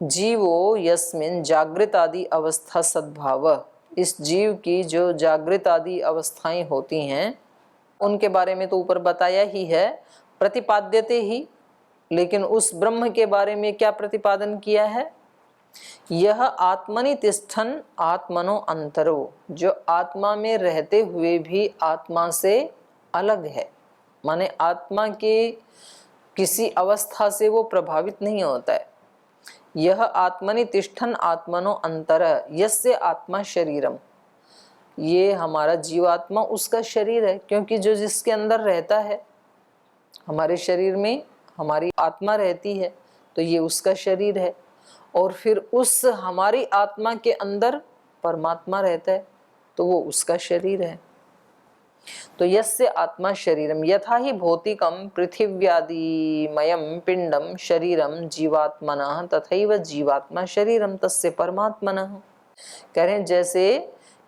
जीवो यस्मिन जागृत आदि अवस्था सद्भाव, इस जीव की जो जागृत आदि अवस्थाएं होती हैं उनके बारे में तो ऊपर बताया ही है, प्रतिपाद्यते ही। लेकिन उस ब्रह्म के बारे में क्या प्रतिपादन किया है? यह आत्मनि तिष्ठन आत्मनो अंतरो, जो आत्मा में रहते हुए भी आत्मा से अलग है, माने आत्मा के किसी अवस्था से वो प्रभावित नहीं होता है। यह आत्मनि तिष्ठन आत्मनो अंतर यस्य आत्मा शरीरम, ये हमारा जीवात्मा उसका शरीर है, क्योंकि जो जिसके अंदर रहता है, हमारे शरीर में हमारी आत्मा रहती है तो ये उसका शरीर है। और फिर उस हमारी आत्मा के अंदर परमात्मा रहता है तो वो उसका शरीर है। तो यस्य आत्मा शरीरम यथा ही भौतिकम पृथिव्यादिमयम पिंडम शरीरम जीवात्मनः तथैव जीवात्मा शरीरम तस्य परमात्मनः। कह रहे हैं जैसे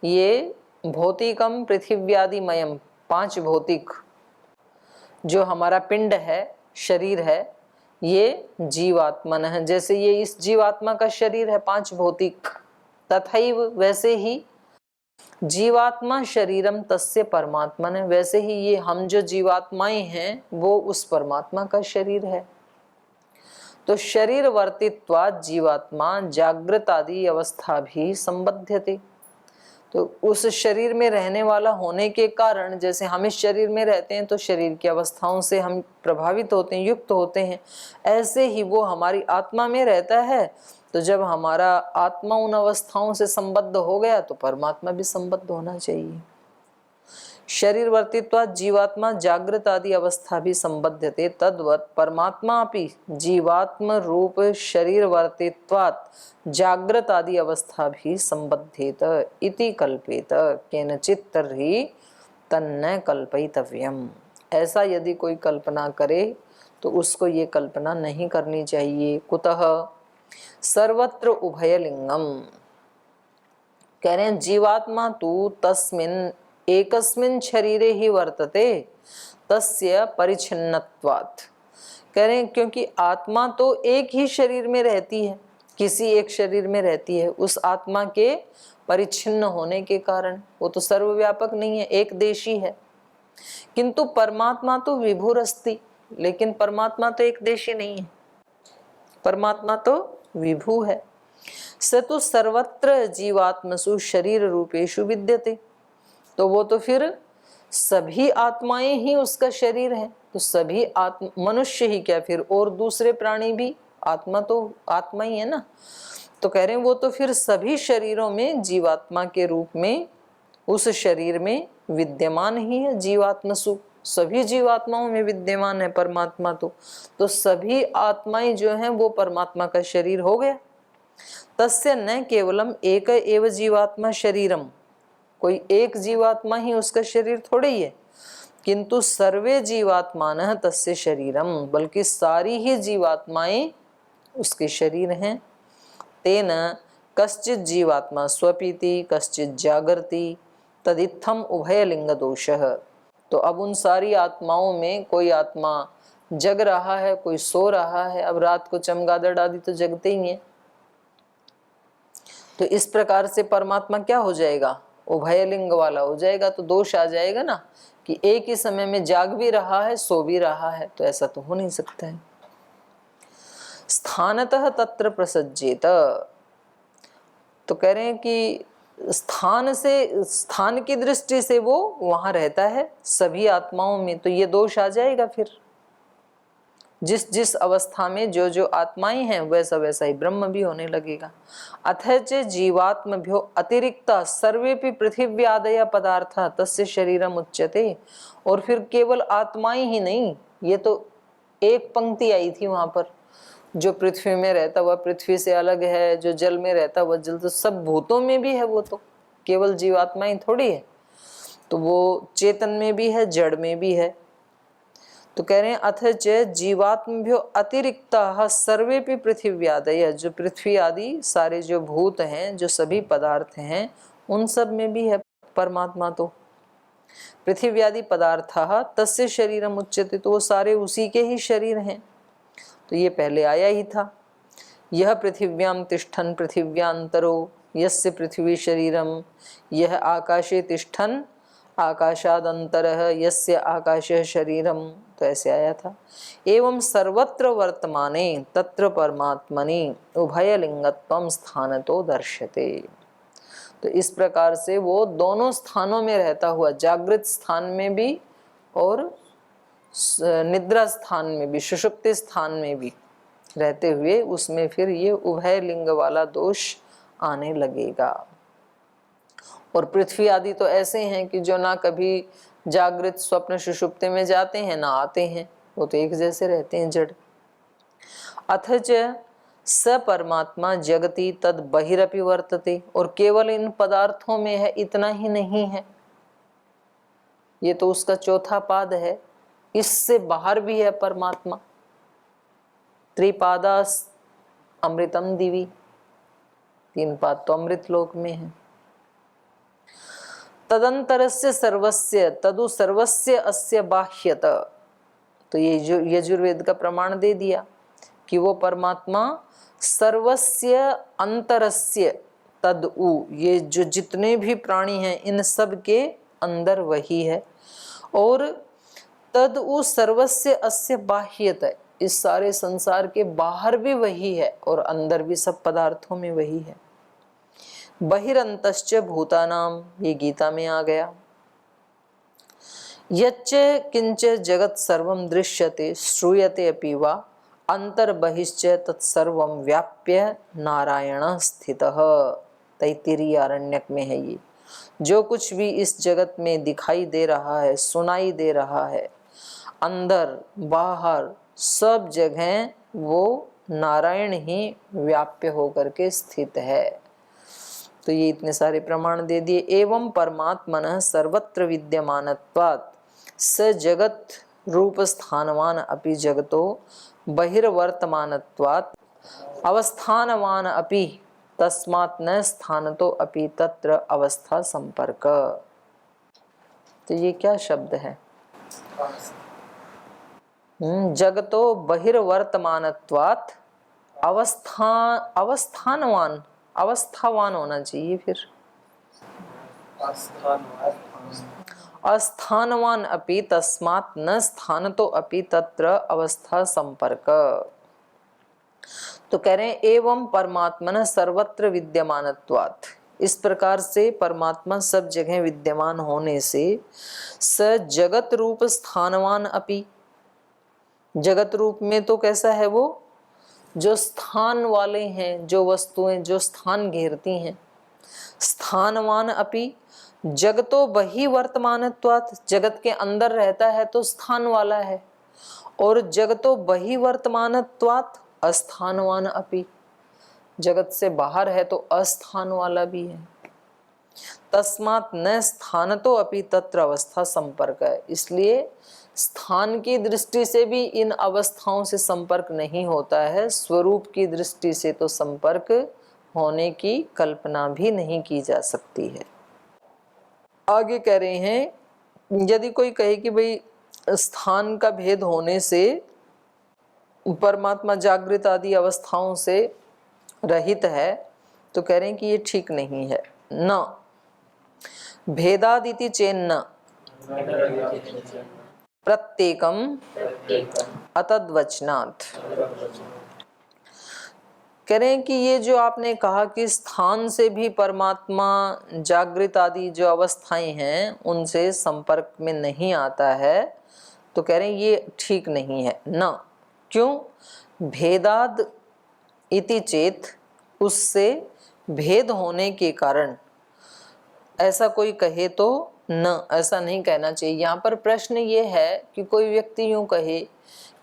ये भौतिकम पृथिव्यादिमयम, पांच भौतिक जो हमारा पिंड है, शरीर है, ये जीवात्मनः, जैसे ये इस जीवात्मा का शरीर है पांच भौतिक, तथैव वैसे ही जीवात्मा शरीरम तस्य परमात्मन, वैसे ही ये हम जो जीवात्माएं हैं वो उस परमात्मा का शरीर है। तो शरीर वर्तित्वात् जीवात्मा जागृत आदि अवस्था भी संबध्यते, तो उस शरीर में रहने वाला होने के कारण, जैसे हम इस शरीर में रहते हैं तो शरीर की अवस्थाओं से हम प्रभावित होते हैं, युक्त होते हैं, ऐसे ही वो हमारी आत्मा में रहता है। तो जब हमारा आत्मा उन अवस्थाओं से संबद्ध हो गया तो परमात्मा भी संबद्ध होना चाहिए। शरीर वर्तित्वात् जीवात्मा जागृत आदि अवस्था भी संबध्यते तद्वत् परमात्मा अपि जीवात्म रूप शरीर वर्तित्वात् जागृत आदि अवस्था भी संबध्येत इति कल्पेत केनचित् तर्हि तन्न कल्पयितव्यम्। ऐसा यदि कोई कल्पना करे तो उसको ये कल्पना नहीं करनी चाहिए। कुतः सर्वत्र उभयलिंगम, कह रहे हैं जीवात्मा तु तस्मिन् एकस्मिन् शरीरे ही वर्तते तस्य परिच्छिन्नत्वात्। कह रहे हैं क्योंकि आत्मा तो एक ही शरीर में रहती है, किसी एक शरीर में रहती है, उस आत्मा के परिच्छिन्न होने के कारण वो तो सर्वव्यापक नहीं है, एक देशी है। किंतु परमात्मा तो विभुरस्ति, लेकिन परमात्मा तो एक देशी नहीं है, परमात्मा तो विभु है। स तो सर्वत्र जीवात्मसु शरीर रूपेषु विद्यते, तो वो तो फिर सभी आत्माएं ही उसका शरीर है। तो सभी मनुष्य ही क्या, फिर और दूसरे प्राणी भी आत्मा तो आत्मा ही है ना। तो कह रहे हैं वो तो फिर सभी शरीरों में जीवात्मा के रूप में उस शरीर में विद्यमान ही है। जीवात्मसु, सभी जीवात्माओं में विद्यमान है परमात्मा। तो सभी आत्माएं जो हैं वो परमात्मा का शरीर हो गया। तस्य न केवलम एक एव जीवात्मा शरीरम, कोई एक जीवात्मा ही उसका शरीर थोड़े ही है, किंतु सर्वे जीवात्मानः तस्य शरीरम, बल्कि सारी ही जीवात्माएं उसके शरीर हैं। तेन कश्चित् जीवात्मा स्वपीति कश्चित् जागर्ति तदित्थम उभयलिंग दोषः। तो अब उन सारी आत्माओं में कोई आत्मा जग रहा है, कोई सो रहा है। अब रात को चमगादड़ आदि तो जगते ही हैं। तो इस प्रकार से परमात्मा क्या हो जाएगा, उभयलिंग वाला हो जाएगा। तो दोष आ जाएगा ना कि एक ही समय में जाग भी रहा है, सो भी रहा है, तो ऐसा तो हो नहीं सकता है। स्थानतः तत्र प्रसज्जेत, तो कह रहे हैं कि स्थान से, स्थान की दृष्टि से वो वहां रहता है सभी आत्माओं में। तो ये दोष आ जाएगा फिर, जिस जिस अवस्था में जो जो आत्माएं हैं वैसा वैसा ही ब्रह्म भी होने लगेगा। अथच जीवात्मभ्यो अतिरिक्त सर्वेपि पृथिव्यादय पदार्थ तस्य शरीरम उच्यते। और फिर केवल आत्माएं ही नहीं, ये तो एक पंक्ति आई थी वहां पर, जो पृथ्वी में रहता वह पृथ्वी से अलग है, जो जल में रहता वह जल, तो सब भूतों में भी है वो, तो केवल जीवात्माएं थोड़ी है। तो वो चेतन में भी है, जड़ में भी है। तो कह रहे हैं अथच जीवात्मभ्यो अतिरिक्त सर्वेपि पृथिव्यादय, जो पृथ्वी आदि सारे जो भूत हैं, जो सभी पदार्थ हैं, उन सब में भी है परमात्मा। तो पृथिव्यादि पदार्थ तस्य शरीरम उच्यते, तो वो सारे उसी के ही शरीर हैं। तो ये पहले आया ही था। यह पृथिव्यां तिष्ठन् पृथिव्यांतरो यस्य पृथ्वी शरीरम, यह आकाशे तिष्ठन् आकाशादंतरः यस्य आकाशः शरीरम, तो ऐसे आया था। एवं सर्वत्र वर्तमाने तत्र परमात्मनि उभयलिंगत्वं स्थानतो दर्श्यते। तो इस प्रकार से वो दोनों स्थानों में रहता हुआ, जागृत स्थान में भी और निद्रा स्थान में भी, सुषुप्ति स्थान में भी रहते हुए उसमें फिर ये उभय लिंग वाला दोष आने लगेगा। और पृथ्वी आदि तो ऐसे हैं कि जो ना कभी जागृत स्वप्न सुषुप्ति में जाते हैं ना आते हैं, वो तो एक जैसे रहते हैं, जड़। अथच स परमात्मा जगति तद बहिरपि वर्तते, और केवल इन पदार्थों में है इतना ही नहीं है, ये तो उसका चौथा पाद है, इससे बाहर भी है परमात्मा। त्रिपादास अमृतम दिवी, 3 पाद तो अमृत लोक में है। तदंतरस्य सर्वस्य तदु सर्वस्य अस्य बाह्यत, तो ये जो यजुर्वेद का प्रमाण दे दिया कि वो परमात्मा सर्वस्य अंतरस्य तदु, ये जो जितने भी प्राणी हैं इन सब के अंदर वही है। और तदु सर्वस्य अस्य बाह्यत, इस सारे संसार के बाहर भी वही है और अंदर भी सब पदार्थों में वही है। बहिरंतश्च भूतानाम, ये गीता में आ गया। यच्च किंच जगत सर्वं दृश्यते श्रूयते अपि वा अंतर्बहिश्च तत्सर्वं व्याप्य नारायण स्थितः, तैत्तिरीय आरण्यक में है ये। जो कुछ भी इस जगत में दिखाई दे रहा है, सुनाई दे रहा है, अंदर बाहर सब जगह वो नारायण ही व्याप्य होकर के स्थित है। तो ये इतने सारे प्रमाण दे दिए। एवं परमात्मनः सर्वत्र विद्यमानत्वात् स जगत रूप स्थानवान अपि जगतो बहिर्वर्तमानत्वात् अवस्थानवान अपि तस्मात् न स्थानतो अपि तत्र अवस्था संपर्क। तो ये क्या शब्द है? जगतो बहिर्वर्तमानत्वात् अवस्थानवान, अवस्थावान होना चाहिए, फिर अस्थानवान अपि तस्मात् न स्थानतो अपि तत्र अवस्था संपर्क। तो कह रहे हैं एवं परमात्मन सर्वत्र विद्यमानत्वात्, इस प्रकार से परमात्मा सब जगह विद्यमान होने से स जगत रूप स्थानवान अपि, जगत रूप में तो कैसा है वो, जो स्थान वाले हैं, जो वस्तुएं जो स्थान घेरती हैं। स्थानवान अपि जगतो बहि वर्तमानत्वात्, जगत के अंदर रहता है तो स्थान वाला है, और जगतो बहि वर्तमानत्वात् अस्थानवान अपि, जगत से बाहर है तो अस्थान वाला भी है। तस्मात् न स्थानतो अपि तत्र अवस्था संपर्क है, इसलिए स्थान की दृष्टि से भी इन अवस्थाओं से संपर्क नहीं होता है, स्वरूप की दृष्टि से तो संपर्क होने की कल्पना भी नहीं की जा सकती है। आगे कह रहे हैं यदि कोई कहे कि भाई स्थान का भेद होने से परमात्मा जागृत आदि अवस्थाओं से रहित है, तो कह रहे हैं कि ये ठीक नहीं है। न भेदादिति चेन्न प्रत्येकम अतद्वचनात्, कह रहे हैं कि ये जो आपने कहा कि स्थान से भी परमात्मा जागृत आदि जो अवस्थाएं हैं उनसे संपर्क में नहीं आता है, तो कह रहे हैं ये ठीक नहीं है। न क्यों? भेदाद इति चेत, उससे भेद होने के कारण, ऐसा कोई कहे तो न, ऐसा नहीं कहना चाहिए। यहाँ पर प्रश्न ये है कि कोई व्यक्ति यूं कहे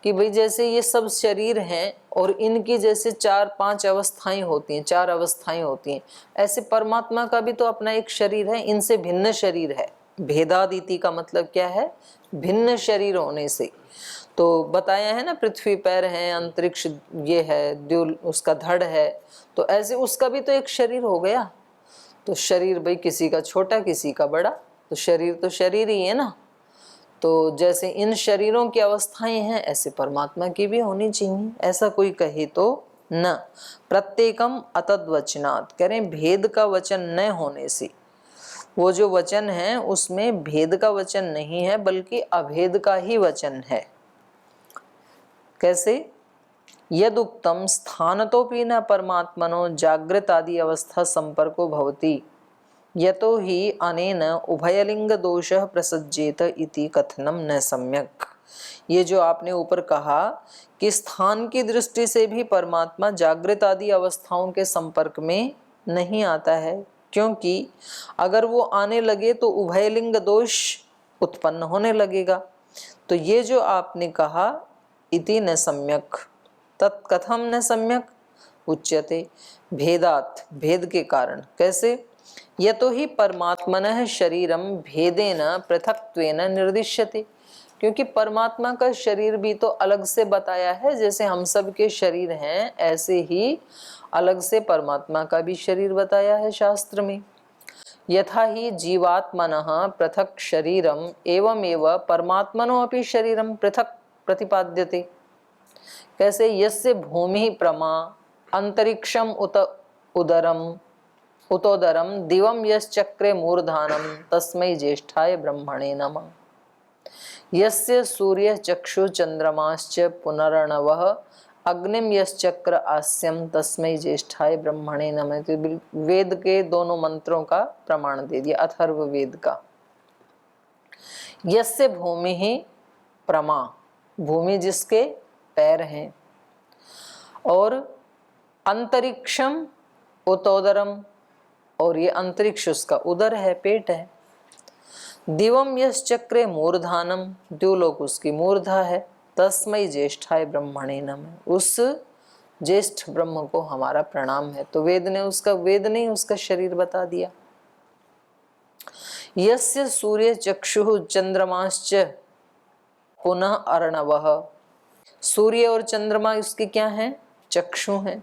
कि भाई जैसे ये सब शरीर हैं और इनकी जैसे 4-5 अवस्थाएं होती हैं, 4 अवस्थाएं होती हैं, ऐसे परमात्मा का भी तो अपना एक शरीर है, इनसे भिन्न शरीर है। भेदादिति का मतलब क्या है? भिन्न शरीर होने से। तो बताया है ना, पृथ्वी पैर है, अंतरिक्ष ये है, द्युल उसका धड़ है, तो ऐसे उसका भी तो एक शरीर हो गया। तो शरीर भाई किसी का छोटा किसी का बड़ा, तो शरीर ही है ना। तो जैसे इन शरीरों की अवस्थाएं हैं ऐसे परमात्मा की भी होनी चाहिए, ऐसा कोई कहे तो न प्रत्येकम अतद्वचनात्, कह रहे भेद का वचन न होने से, वो जो वचन है उसमें भेद का वचन नहीं है बल्कि अभेद का ही वचन है। कैसे? यदुक्तम स्थानतोपि न परमात्मनो जागृत आदि अवस्था संपर्को भवति यतो हि अनेन उभयलिंग दोषः प्रसज्जेत इति कथनम न सम्यक। ये जो आपने ऊपर कहा कि स्थान की दृष्टि से भी परमात्मा जागृत आदि अवस्थाओं के संपर्क में नहीं आता है, क्योंकि अगर वो आने लगे तो उभयलिंग दोष उत्पन्न होने लगेगा। तो ये जो आपने कहा इति न सम्यक, तत्कथम न सम्यक उच्यते भेदात्, भेद के कारण। कैसे? यतो ही परमात्मनः शरीरम भेदेन पृथक्त्वेन निर्दिश्यते, क्योंकि परमात्मा का शरीर भी तो अलग से बताया है। जैसे हम सब के शरीर हैं ऐसे ही अलग से परमात्मा का भी शरीर बताया है शास्त्र में। यथा ही जीवात्मनः पृथक शरीरम एवमेव परमात्मनो अपि शरीरम पृथक प्रतिपाद्यते। कैसे? यस्य भूमि प्रमा अंतरिक्षम उतोदरम दिवम यश्चक्रे मूर्धानम तस्मै ज्येष्ठाय ब्रह्मणे नमः। यस्य सूर्य चक्षु चंद्रमाश्च पुनर्णवः अग्निम यश्चक्र आस्यम तस्मै ज्येष्ठाय ब्रह्मणे नमः। तो वेद के दोनों मंत्रों का प्रमाण दे दिया, अथर्व वेद का। यस्य भूमि ही प्रमा, भूमि जिसके पैर हैं, और अंतरिक्षम उतोदरम, और ये अंतरिक्ष उसका उदर है, पेट है। दिवम यश चक्रे मूर्धानम, द्युलोक उसकी मूर्धा है। तस्मै ज्येष्ठाय ब्रह्मणे नमः, उस ज्येष्ठ ब्रह्म को हमारा प्रणाम है। तो वेद ने उसका शरीर बता दिया। यस्य सूर्य चक्षु चंद्रमाश्च पुनः अर्णवः, सूर्य और चंद्रमा उसके क्या हैं? चक्षु हैं।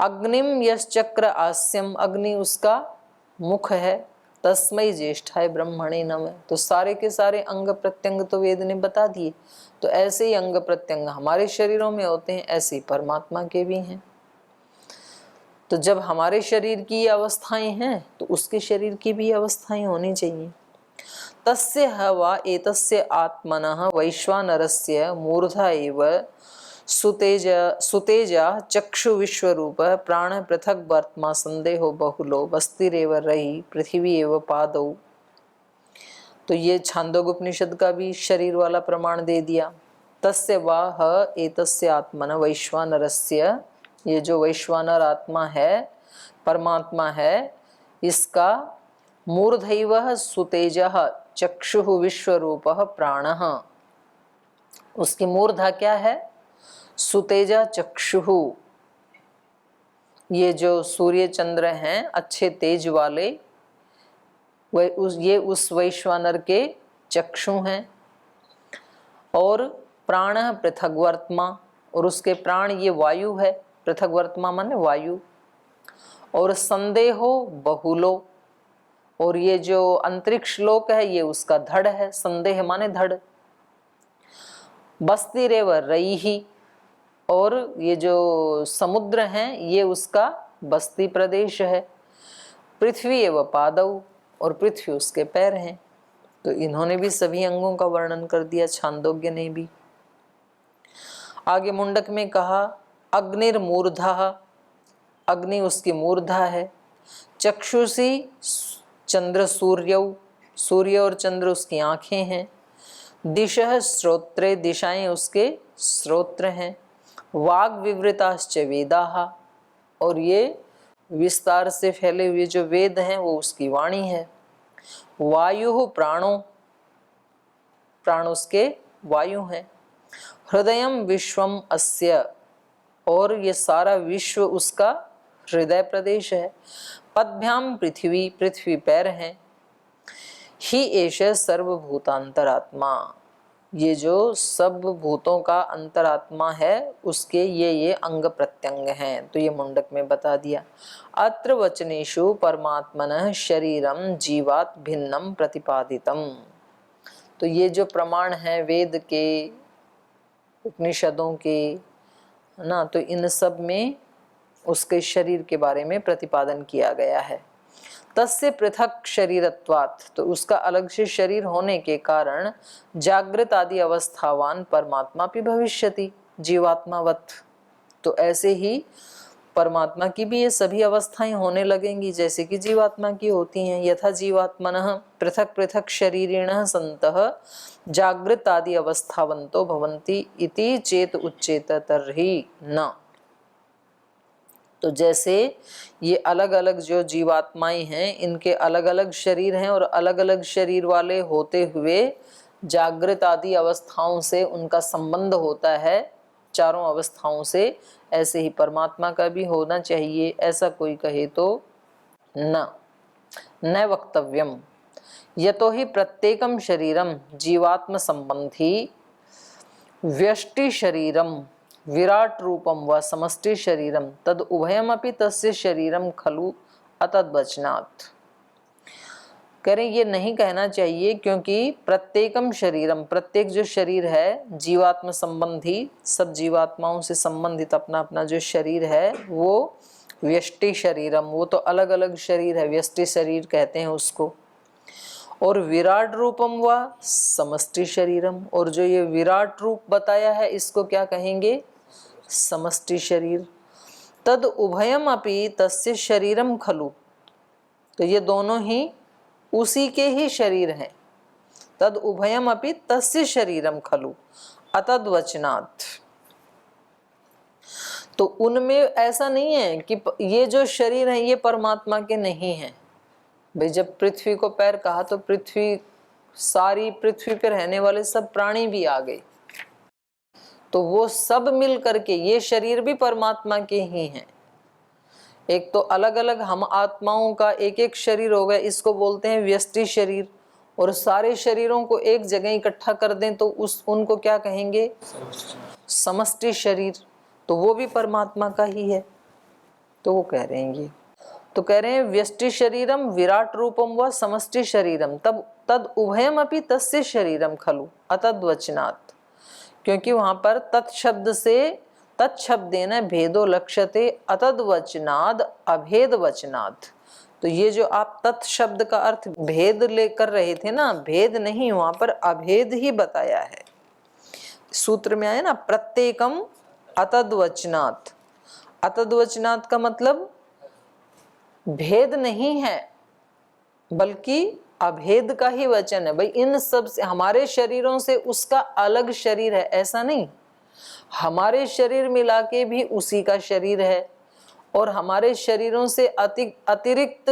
अग्निम यश्चक्र आस्यम, अग्नि उसका मुख है। तस्मै ज्येष्ठाय ब्रह्मणे नमः, तो सारे के सारे अंग प्रत्यंग तो वेद ने बता दिए। तो ऐसे ही अंग प्रत्यंग हमारे शरीरों में होते हैं, ऐसे ही परमात्मा के भी हैं। तो जब हमारे शरीर की अवस्थाएं हैं तो उसके शरीर की भी अवस्थाएं होनी चाहिए। तस्य हवा एतस्य आत्मनः वैश्वानरस्य मूर्धा एव सुतेजा चक्षु विश्वरूप प्राण पृथक वर्त्मा संदेहो बहुलो बस्तिरेव रही पृथ्वी एव पादौ। तो ये छांदोग्य उपनिषद का भी शरीर वाला प्रमाण दे दिया। तस्य वाह एतस्य आत्मन वैश्वानरस्य, ये जो वैश्वानर आत्मा है, परमात्मा है, इसका मूर्धैव सुतेजः चक्षु विश्वरूपः प्राणः, उसकी मूर्धा क्या है? सुतेजा चक्षु। ये जो सूर्य चंद्र हैं अच्छे तेज वाले, ये उस वैश्वानर के चक्षु हैं। और प्राण पृथग्वर्त्मा, और उसके प्राण ये वायु है। पृथग्वर्त्मा माने वायु। और संदेहो बहुलो, और ये जो अंतरिक्ष लोक है ये उसका धड़ है। संदेह माने धड़। बस्तिरेव रईहि, और ये जो समुद्र हैं ये उसका बस्ती प्रदेश है। पृथ्वी एवं पादव, और पृथ्वी उसके पैर हैं। तो इन्होंने भी सभी अंगों का वर्णन कर दिया, छांदोग्य ने भी। आगे मुंडक में कहा अग्निर्मूर्धा, अग्नि उसकी मूर्धा है। चक्षुषी चंद्र सूर्यौ, सूर्य और चंद्र उसकी आंखें हैं। दिशः श्रोत्रे, दिशाएं उसके श्रोत्र हैं। वाग विवृताश्च वेदाः, और ये विस्तार से फैले हुए जो वेद हैं वो उसकी वाणी है। वायु प्राणो, प्राण उसके वायु हैं। हृदयम विश्वम अस्य, और ये सारा विश्व उसका हृदय प्रदेश है। पद्भ्याम पृथ्वी, पृथ्वी पैर हैं। ही एष सर्वभूतांतरात्मा, ये जो सब भूतों का अंतरात्मा है उसके ये अंग प्रत्यंग हैं। तो ये मुंडक में बता दिया। अत्र वचनेषु परमात्मनः शरीरम जीवात् भिन्नम प्रतिपादितम। तो ये जो प्रमाण है वेद के, उपनिषदों के है ना। तो इन सब में उसके शरीर के बारे में प्रतिपादन किया गया है। तस्य पृथक शरीरत्वात्, तो उसका अलग से शरीर होने के कारण जागृत आदि अवस्थावान परमात्मा भी भविष्यति जीवात्मावत। तो ऐसे ही परमात्मा की भी ये सभी अवस्थाएं होने लगेंगी जैसे कि जीवात्मा की होती हैं। यथा जीवात्मनः पृथक पृथक शरीरिणः सन्तः जागृत आदि अवस्थावन्तो भवन्ति इति चेत उच्चेत तर्हि न। तो जैसे ये अलग अलग जो जीवात्माएं हैं इनके अलग अलग शरीर हैं और अलग अलग शरीर वाले होते हुए जागृत आदि अवस्थाओं से उनका संबंध होता है चारों अवस्थाओं से, ऐसे ही परमात्मा का भी होना चाहिए। ऐसा कोई कहे तो न वक्तव्यम। यतो ही प्रत्येकम शरीरम जीवात्म संबंधी व्यष्टि शरीरम विराट रूपम व समष्टि शरीरम तद उभयमपि तस्य शरीरम खलु अतद्वचनात्। करें ये नहीं कहना चाहिए क्योंकि प्रत्येकम शरीरम, प्रत्येक जो शरीर है जीवात्म संबंधी, सब जीवात्माओं से संबंधित अपना अपना जो शरीर है वो व्यष्टि शरीरम, वो तो अलग अलग शरीर है, व्यष्टि शरीर कहते हैं उसको। और विराट रूपम व समष्टि शरीरम, और जो ये विराट रूप बताया है इसको क्या कहेंगे, समष्टि शरीर। तद उभयम अपि तस्य शरीरम खलु, तो ये दोनों ही उसी के ही शरीर हैं। तद उभयम अपि तस्य शरीरम खलु अतद्वचनात्। तो उनमें ऐसा नहीं है कि ये जो शरीर है ये परमात्मा के नहीं है। भाई जब पृथ्वी को पैर कहा तो पृथ्वी, सारी पृथ्वी पर रहने वाले सब प्राणी भी आ गए, तो वो सब मिल करके ये शरीर भी परमात्मा के ही हैं। एक तो अलग अलग हम आत्माओं का एक एक शरीर हो गया, इसको बोलते हैं व्यष्टि शरीर। और सारे शरीरों को एक जगह इकट्ठा कर दें तो उनको क्या कहेंगे, समष्टि शरीर। तो वो भी परमात्मा का ही है। तो वो कह रहे हैं ये, तो कह रहे हैं व्यष्टि शरीरम विराट रूपम व समष्टि शरीरम तब तद उभयम अपि तस्य शरीरम खलु अतद्वचनात्। क्योंकि वहां पर तत्शब्द से तत्शब्देन भेदो लक्ष्यते अतद्वचनाद अभेद वचनात्। तो ये जो आप तत्शब्द का अर्थ भेद लेकर रहे थे ना, भेद नहीं, वहां पर अभेद ही बताया है। सूत्र में आया ना प्रत्येकम अतद्वचनात्। अतद्वचनात् का मतलब भेद नहीं है बल्कि अभेद का ही वचन है। भाई इन सब से, हमारे शरीरों से उसका अलग शरीर है ऐसा नहीं, हमारे शरीर मिला के भी उसी का शरीर है। और हमारे शरीरों से अतिरिक्त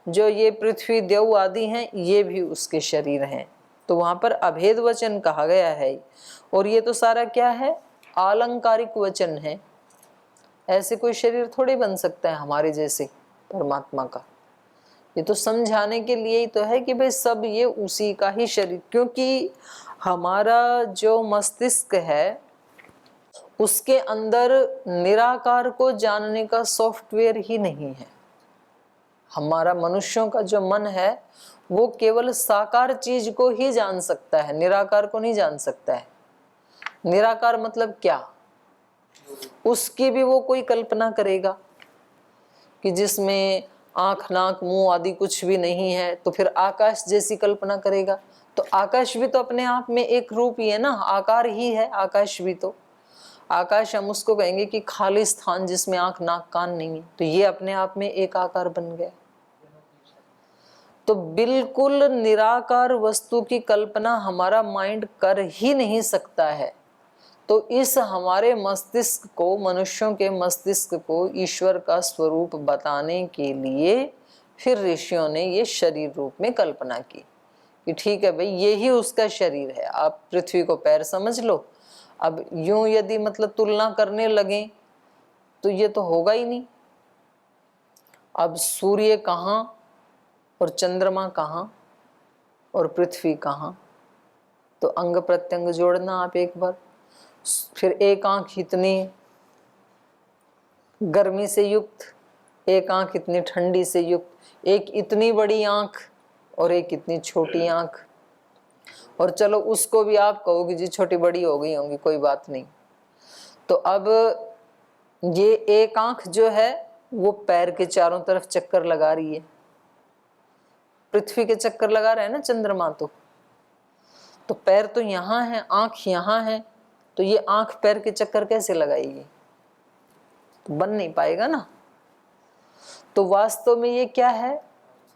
जो ये पृथ्वी देव आदि हैं ये भी उसके शरीर हैं। तो वहां पर अभेद वचन कहा गया है। और ये तो सारा क्या है, आलंकारिक वचन है। ऐसे कोई शरीर थोड़ी बन सकता है हमारे जैसे परमात्मा का। ये तो समझाने के लिए ही तो है कि भाई सब ये उसी का ही शरीर, क्योंकि हमारा जो मस्तिष्क है उसके अंदर निराकार को जानने का सॉफ्टवेयर ही नहीं है। हमारा मनुष्यों का जो मन है वो केवल साकार चीज को ही जान सकता है, निराकार को नहीं जान सकता है। निराकार मतलब क्या, उसकी भी वो कोई कल्पना करेगा कि जिसमें आंख नाक मुंह आदि कुछ भी नहीं है, तो फिर आकाश जैसी कल्पना करेगा। तो आकाश भी तो अपने आप में एक रूप ही है ना, आकार ही है आकाश भी। तो आकाश हम उसको कहेंगे कि खाली स्थान जिसमें आंख नाक कान नहीं है, तो ये अपने आप में एक आकार बन गया। तो बिल्कुल निराकार वस्तु की कल्पना हमारा माइंड कर ही नहीं सकता है। तो इस हमारे मस्तिष्क को, मनुष्यों के मस्तिष्क को ईश्वर का स्वरूप बताने के लिए फिर ऋषियों ने ये शरीर रूप में कल्पना की कि ठीक है भाई ये ही उसका शरीर है। आप पृथ्वी को पैर समझ लो। अब यूं यदि मतलब तुलना करने लगे तो ये तो होगा ही नहीं। अब सूर्य कहाँ और चंद्रमा कहाँ और पृथ्वी कहाँ, तो अंग प्रत्यंग जोड़ना आप एक बार। फिर एक आंख इतनी गर्मी से युक्त, एक आंख इतनी ठंडी से युक्त, एक इतनी बड़ी आंख और एक इतनी छोटी आंख। और चलो उसको भी आप कहोगे जी छोटी बड़ी हो गई होंगी, कोई बात नहीं। तो अब ये एक आंख जो है वो पैर के चारों तरफ चक्कर लगा रही है। पृथ्वी के चक्कर लगा रहे हैं ना चंद्रमा, तो पैर तो यहाँ है, आंख यहाँ है, तो ये आंख पैर के चक्कर कैसे लगाएगी? तो बन नहीं पाएगा ना। तो वास्तव में ये क्या है?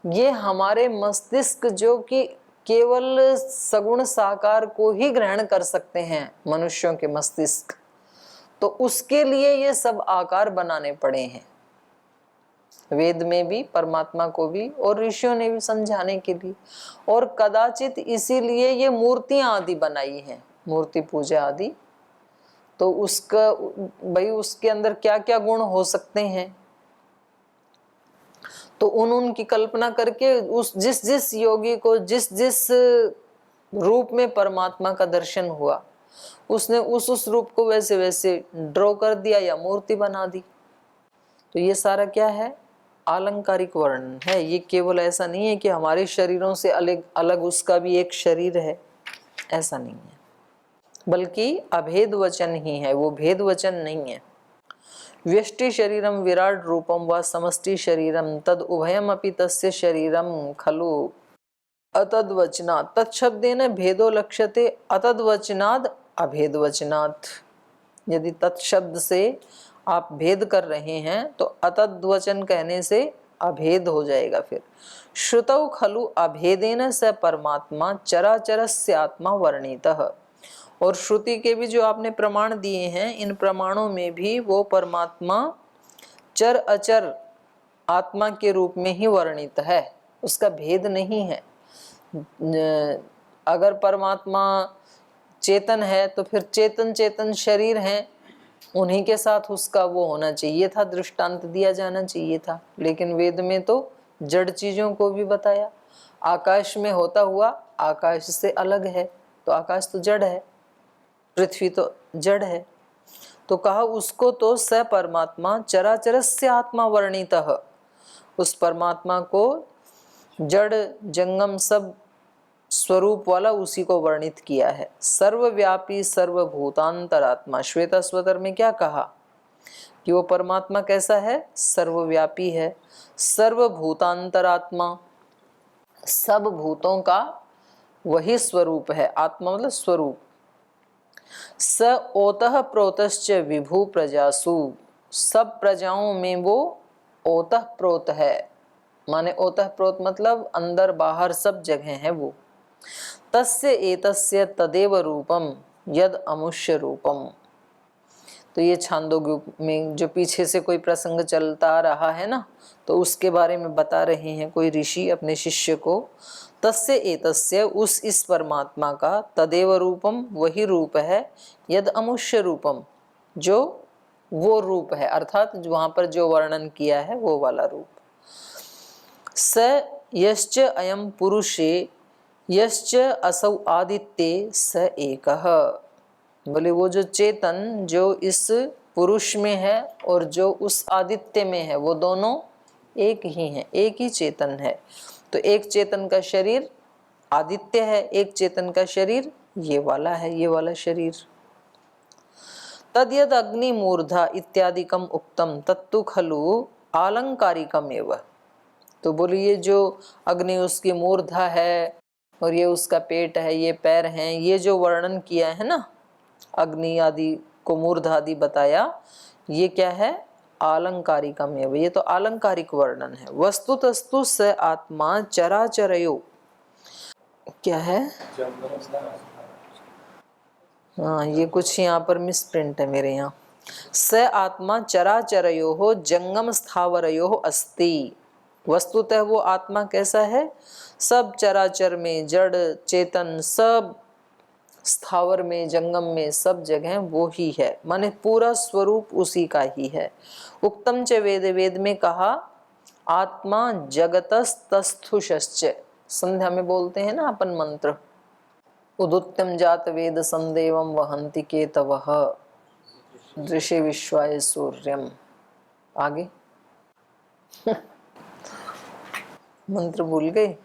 ये हमारे मस्तिष्क जो कि केवल सगुण साकार को ही ग्रहण कर सकते हैं, मनुष्यों के मस्तिष्क, तो उसके लिए ये सब आकार बनाने पड़े हैं। वेद में भी, परमात्मा को भी, और ऋषियों ने भी समझाने के लिए, और कदाचित इसीलिए ये मूर्तियां आदि बनाई हैं, मूर्ति पूजा आदि। तो उसका भाई उसके अंदर क्या क्या गुण हो सकते हैं, तो उनकी कल्पना करके उस जिस जिस योगी को जिस जिस रूप में परमात्मा का दर्शन हुआ, उसने उस रूप को वैसे वैसे ड्रॉ कर दिया या मूर्ति बना दी। तो ये सारा क्या है? आलंकारिक वर्णन है। ये केवल ऐसा नहीं है कि हमारे शरीरों से अलग अलग उसका भी एक शरीर है, ऐसा नहीं है, बल्कि अभेद वचन ही है, वो भेद वचन नहीं है। व्यष्टि शरीरम विराट रूपम व समष्टि शरीरम तद उभयम अपि तस्य शरीरम खलु अतद्वचनात्। तत्शब्देन भेदो लक्ष्यते अतद्वचनाद् अभेदवचनात्। यदि तत्शब्द से आप भेद कर रहे हैं तो अतद्वचन कहने से अभेद हो जाएगा। फिर श्रुतौ खलु अभेदेन स परमात्मा चराचरस्य आत्मा वर्णितः। और श्रुति के भी जो आपने प्रमाण दिए हैं, इन प्रमाणों में भी वो परमात्मा चर अचर आत्मा के रूप में ही वर्णित है, उसका भेद नहीं है। अगर परमात्मा चेतन है तो फिर चेतन चेतन शरीर हैं, उन्हीं के साथ उसका वो होना चाहिए था, दृष्टांत दिया जाना चाहिए था। लेकिन वेद में तो जड़ चीजों को भी बताया। आकाश में होता हुआ आकाश से अलग है, तो आकाश तो जड़ है, पृथ्वी तो जड़ है। तो कहा उसको तो स परमात्मा चराचरस्य आत्मा वर्णितः। उस परमात्मा को जड़ जंगम सब स्वरूप वाला उसी को वर्णित किया है। सर्वव्यापी सर्वभूतांतरात्मा। श्वेता स्वतर में क्या कहा कि वो परमात्मा कैसा है? सर्वव्यापी है, सर्वभूतांतरात्मा, सब भूतों का वही स्वरूप है। आत्मा मतलब स्वरूप। स ओतः प्रोतश्च विभु प्रजासु। सब प्रजाओं में वो ओतः प्रोत है, माने ओतः प्रोत मतलब अंदर बाहर सब जगह है वो। तस्य एतस्य तदेव रूपम यद अमुष्य रूपम। तो ये छांदोग्य में जो पीछे से कोई प्रसंग चलता आ रहा है ना, तो उसके बारे में बता रहे हैं कोई ऋषि अपने शिष्य को। तस्य एतस्य, उस इस परमात्मा का, तदेव रूपम वही रूप है, यद अमुष्य रूपम जो वो रूप है, अर्थात वहां पर जो वर्णन किया है वो वाला रूप। स यश्च अयम पुरुषे यश्च असौ आदित्ये स एकः। बोले वो जो चेतन जो इस पुरुष में है और जो उस आदित्य में है, वो दोनों एक ही हैं, एक ही चेतन है। तो एक चेतन का शरीर आदित्य है, एक चेतन का शरीर ये वाला है, ये वाला शरीर। तद्यद अग्नि मूर्धा इत्यादिकम उक्तम तत्तु खलु आलंकारिकम एव। तो बोलिए जो अग्नि उसकी मूर्धा है और ये उसका पेट है, ये पैर हैं, ये जो वर्णन किया है ना, अग्नि आदि को मूर्धा आदि बताया, ये क्या है? आलंकारिकम एव। ये तो आलंकारिक वर्णन है। वस्तुतस्तु स आत्मा चराचरयो। क्या है? हाँ, ये कुछ यहाँ पर मिस प्रिंट है मेरे यहाँ। स आत्मा चराचरयो जंगम स्थावरयो अस्ति। वस्तुतः वो आत्मा कैसा है? सब चराचर में, जड़ चेतन सब, स्थावर में, जंगम में, सब जगह वो ही है, माने पूरा स्वरूप उसी का ही है। उक्तम च वेद, वेद में कहा आत्मा जगतस्तस्थुषश्च। संध्या में बोलते हैं ना अपन मंत्र, उदुत्यम जात वेद संदेवम वहंति केतवः दृशे विश्वाय सूर्यम। आगे मंत्र भूल गए,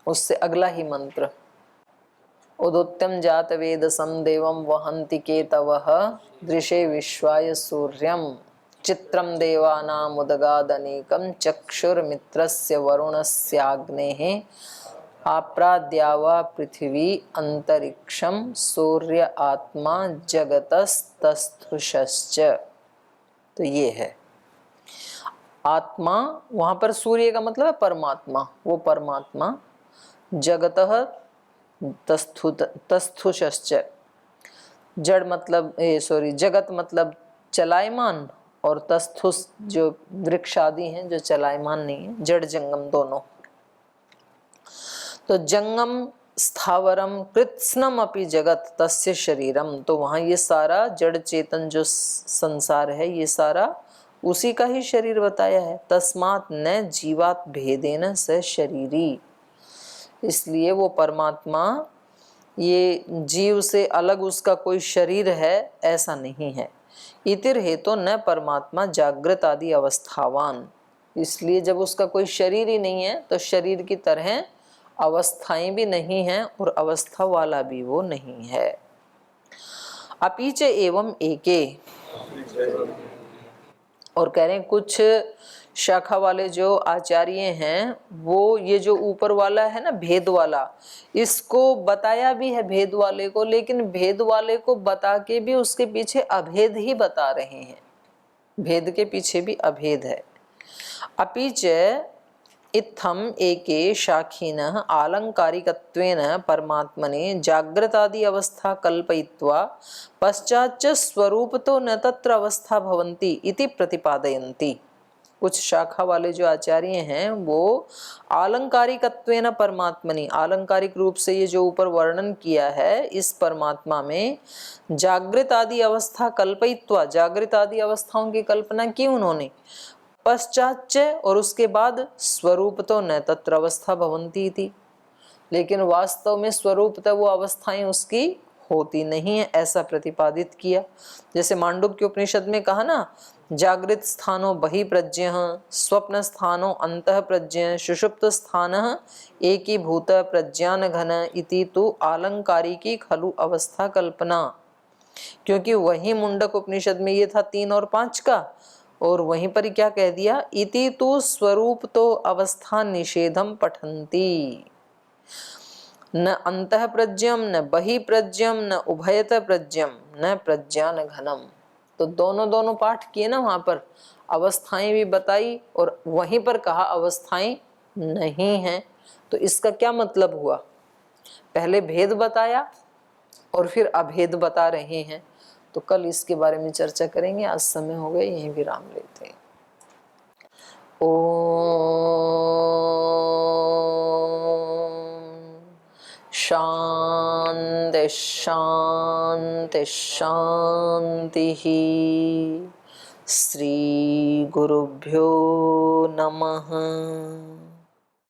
उससे अगला ही मंत्र उदोत्यम जात वेदसं देवं वहन्ति केतवः दृशे विश्वाय सूर्यं चित्रं देवानामुदगादनेकं चक्षुर्मित्रस्य वरुणस्याग्नेः आप्राद्यावा पृथिवी अंतरिक्षम सूर्य आत्मा जगतस्तस्थुषश्च। तो ये है आत्मा, वहां पर सूर्य का मतलब है परमात्मा, वो परमात्मा जगतः तस्थुषश्च, जड़ मतलब जगत मतलब चलायमान, और तस्थुष जो वृक्ष आदि हैं जो चलायमान नहीं है, जड़ जंगम दोनों। तो जंगम स्थावरम कृत्स्नम अपि जगत तस्य शरीरम, तो वहाँ ये सारा जड़ चेतन जो संसार है ये सारा उसी का ही शरीर बताया है। तस्मात् न जीवात भेदेन स शरीरी, इसलिए वो परमात्मा ये जीव से अलग उसका कोई शरीर है ऐसा नहीं है। इतिर हेतु न परमात्मा जागृत आदि अवस्थावान, इसलिए जब उसका कोई शरीर ही नहीं है तो शरीर की तरह अवस्थाएं भी नहीं हैं और अवस्था वाला भी वो नहीं है। अपीच एवं एके, और कह रहे हैं कुछ शाखा वाले जो आचार्य हैं वो ये जो ऊपर वाला है ना भेद वाला, इसको बताया भी है भेद वाले को, लेकिन भेद वाले को बता के भी उसके पीछे अभेद ही बता रहे हैं, भेद के पीछे भी अभेद है। अपीच इत्थम एके शाखिनः आलंकारिकत्वेन परमात्मने जागृतादि अवस्था कल्पयित्वा पश्चाच्च स्वरूपतो न तत्र अवस्था भवन्ति इति प्रतिपादयन्ति। कुछ शाखा वाले जो आचार्य हैं वो आलंकारिकत्वेन परमात्मनि, आलंकारिक रूप से ये जो ऊपर वर्णन किया है इस परमात्मा में जागृत आदि अवस्था कल्पयित्वा, जागृत आदि अवस्थाओं की कल्पना की उन्होंने, पश्चाच्च और उसके बाद स्वरूप तो न तत्र अवस्था भवन्ति थी, लेकिन वास्तव में स्वरूप तो वो अवस्थाएं उसकी होती नहीं है, ऐसा प्रतिपादित किया। जैसे मांडुक्य उपनिषद में कहा ना, जागृत स्थानो बहिप्रज्ञः स्वप्न स्थानो अंतः प्रज्ञः सुषुप्त स्थानः एकीभूत प्रज्ञान घन इति तु आलंकारिकी खलु अवस्था कल्पना, क्योंकि वही मुंडक उपनिषद में ये था 3 और 5 का, और वहीं पर ही क्या कह दिया, इति तु स्वरूप तो अवस्था निषेधम पठन्ति, न अंतः प्रज्ञम न बहि प्रज्ञम न उभयत प्रज्ञम न प्रज्ञान घनम। तो दोनों पाठ किए ना, वहां पर अवस्थाएं भी बताई और वहीं पर कहा अवस्थाएं नहीं हैं। तो इसका क्या मतलब हुआ, पहले भेद बताया और फिर अभेद बता रहे हैं। तो कल इसके बारे में चर्चा करेंगे, आज समय हो गया, यहीं विराम लेते हैं। ओम शांति शांति शांति। श्री गुरुभ्यो नमः।